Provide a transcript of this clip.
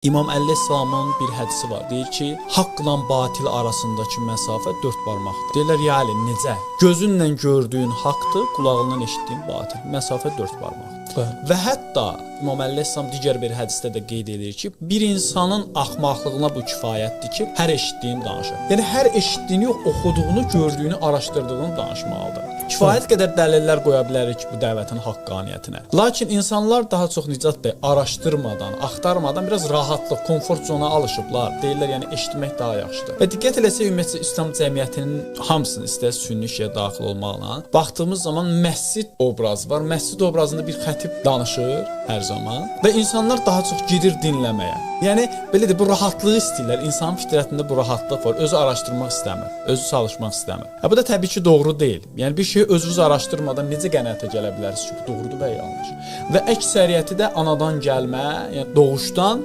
İmam Əleyhisselamın bir hədisi var. Deyir ki, haqqla batil arasındakı məsafə 4 barmaqdır. Deyirlər, yəni necə? Gözünlə gördüyün haqqdır, qulağından eşitdiyin batil. Məsafə 4 barmaqdır. Və hətta İmam Əleyhisselam digər bir hədisdə də qeyd edir ki, bir insanın axmaqlığına bu kifayətdir ki, hər eşitdiyini danışır. Yəni hər eşitdiyini yox, oxuduğunu, gördüyünü, araşdırdığını danışmalıdır. Kifayət qədər dəlillər qoya bilərik ki, bu dəvətin haqqaniyyətinə. Lakin insanlar daha çox Nicat bəy araşdırmadan, axtarmadan biraz rahatlıq, komfort zona alışıblar. Deyirlər, yəni eşitmək daha yaxşıdır. Və diqqət eləsək ümumiyyətlə İslam cəmiyyətinin hamısını istər sünni işə daxil olmaqla baxdığımız zaman məscid obrazı var. Məscid obrazında bir xətib danışır hər zaman və insanlar daha çox gedir dinləməyə. Yəni belə də bu rahatlığı istəyirlər. İnsanın fitrətində bu rahatlıq var. Özü araşdırmaq istəmir, özü çalışmaq istəmir. Bu da təbii ki, doğru deyil. Yəni bir şeyi özünüz araşdırmadan necə qənaətə gələ bilərsiniz ki, bu doğrudur və yanlış. Və əksəriyyəti də anadan gəlmə, yəni doğuşdan